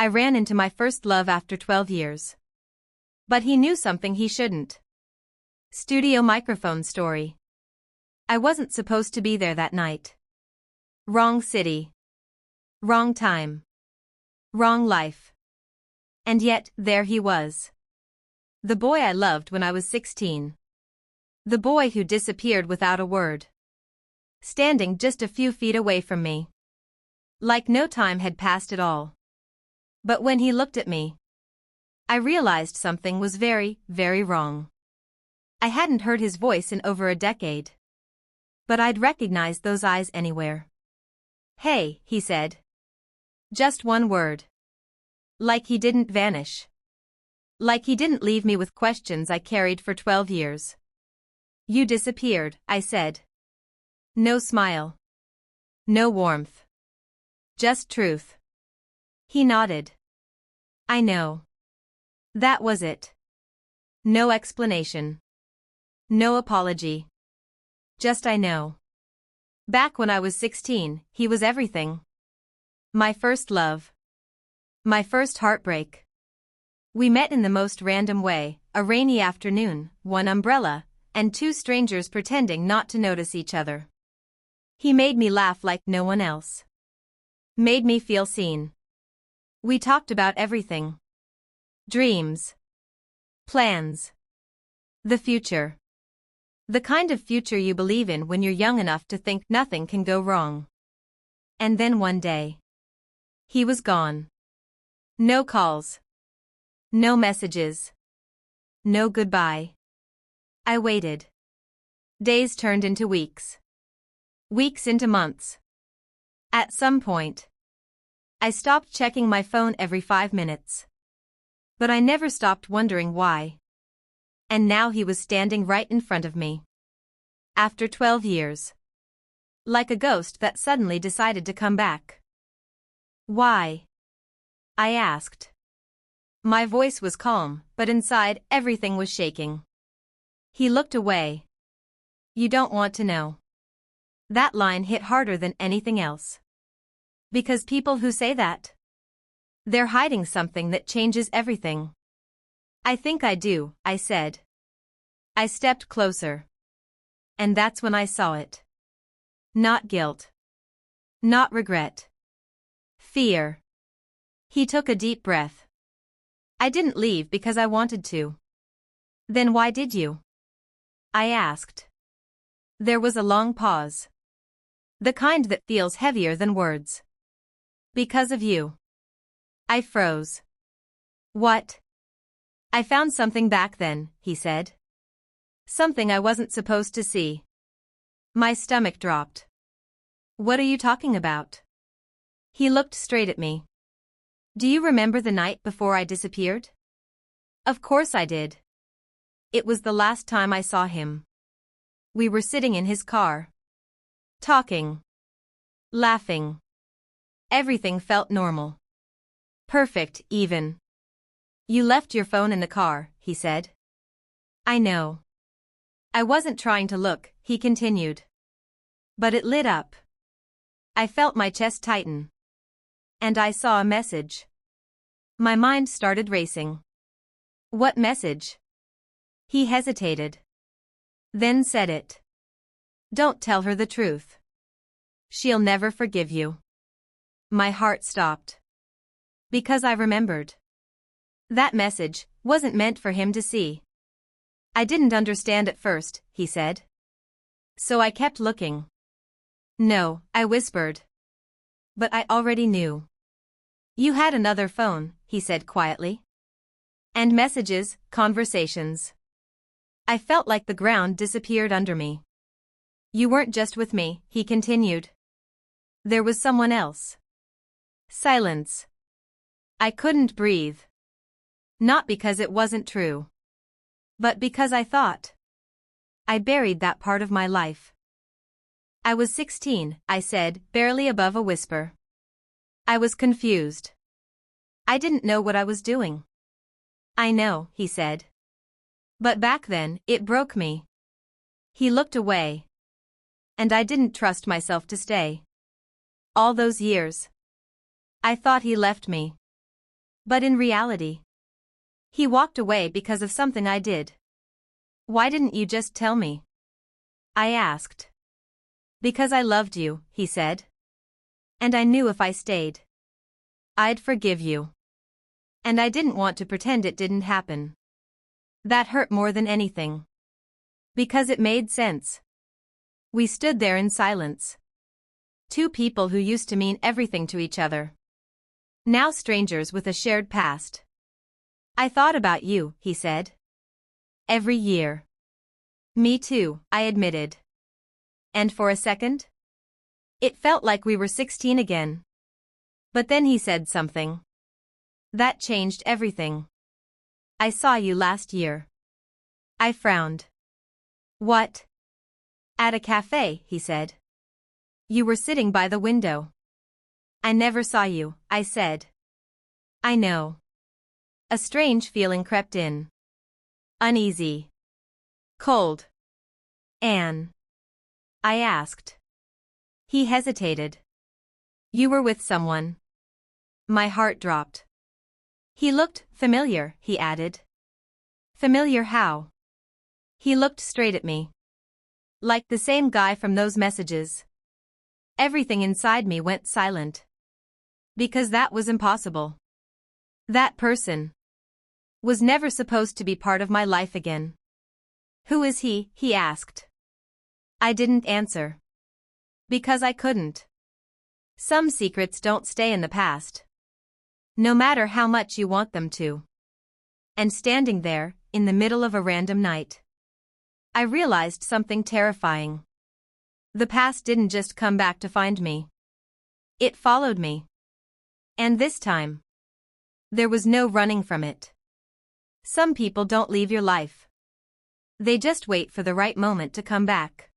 I ran into my first love after 12 years. But he knew something he shouldn't. Studio microphone story. I wasn't supposed to be there that night. Wrong city. Wrong time. Wrong life. And yet, there he was. The boy I loved when I was 16. The boy who disappeared without a word. Standing just a few feet away from me. Like no time had passed at all. But when he looked at me, I realized something was very, very wrong. I hadn't heard his voice in over a decade. But I'd recognized those eyes anywhere. "Hey," he said. Just one word. Like he didn't vanish. Like he didn't leave me with questions I carried for 12 years. "You disappeared," I said. No smile. No warmth. Just truth. He nodded. "I know." That was it. No explanation. No apology. Just I know. Back when I was 16, he was everything. My first love. My first heartbreak. We met in the most random way, a rainy afternoon, one umbrella, and two strangers pretending not to notice each other. He made me laugh like no one else. Made me feel seen. We talked about everything. Dreams. Plans. The future. The kind of future you believe in when you're young enough to think nothing can go wrong. And then one day, he was gone. No calls. No messages. No goodbye. I waited. Days turned into weeks. Weeks into months. At some point, I stopped checking my phone every 5 minutes. But I never stopped wondering why. And now he was standing right in front of me. After 12 years. Like a ghost that suddenly decided to come back. "Why?" I asked. My voice was calm, but inside everything was shaking. He looked away. "You don't want to know." That line hit harder than anything else. Because people who say that, they're hiding something that changes everything. "I think I do," I said. I stepped closer. And that's when I saw it. Not guilt. Not regret. Fear. He took a deep breath. "I didn't leave because I wanted to." "Then why did you?" I asked. There was a long pause. The kind that feels heavier than words. "Because of you." I froze. "What?" "I found something back then," he said. "Something I wasn't supposed to see." My stomach dropped. "What are you talking about?" He looked straight at me. "Do you remember the night before I disappeared?" Of course I did. It was the last time I saw him. We were sitting in his car. Talking. Laughing. Everything felt normal. Perfect, even. "You left your phone in the car," he said. "I know." I wasn't trying to look, he continued. But it lit up. I felt my chest tighten. And I saw a message. My mind started racing. "What message?" He hesitated. Then said it. "Don't tell her the truth. She'll never forgive you." My heart stopped. Because I remembered. That message wasn't meant for him to see. "I didn't understand at first," he said. So I kept looking. "No," I whispered. But I already knew. "You had another phone," he said quietly. "And messages, conversations." I felt like the ground disappeared under me. "You weren't just with me," he continued. "There was someone else." Silence. I couldn't breathe. Not because it wasn't true. But because I thought. I buried that part of my life. "I was 16, I said, barely above a whisper. I was confused. I didn't know what I was doing." "I know," he said. "But back then, it broke me." He looked away. And I didn't trust myself to stay. All those years. I thought he left me. But in reality, he walked away because of something I did. Why didn't you just tell me? I asked. Because I loved you, he said. And I knew if I stayed, I'd forgive you. And I didn't want to pretend it didn't happen. That hurt more than anything. Because it made sense. We stood there in silence. Two people who used to mean everything to each other. Now strangers with a shared past. I thought about you, he said. Every year. Me too, I admitted. And for a second? It felt like we were 16 again. But then he said something. That changed everything. I saw you last year. I frowned. What? At a cafe, he said. You were sitting by the window. I never saw you, I said. I know. A strange feeling crept in. Uneasy. Cold. Anne. I asked. He hesitated. You were with someone. My heart dropped. He looked familiar, he added. Familiar how? He looked straight at me. Like the same guy from those messages. Everything inside me went silent. Because that was impossible. That person was never supposed to be part of my life again. Who is he? He asked. I didn't answer. Because I couldn't. Some secrets don't stay in the past. No matter how much you want them to. And standing there, in the middle of a random night, I realized something terrifying. The past didn't just come back to find me. It followed me. And this time, there was no running from it. Some people don't leave your life. They just wait for the right moment to come back.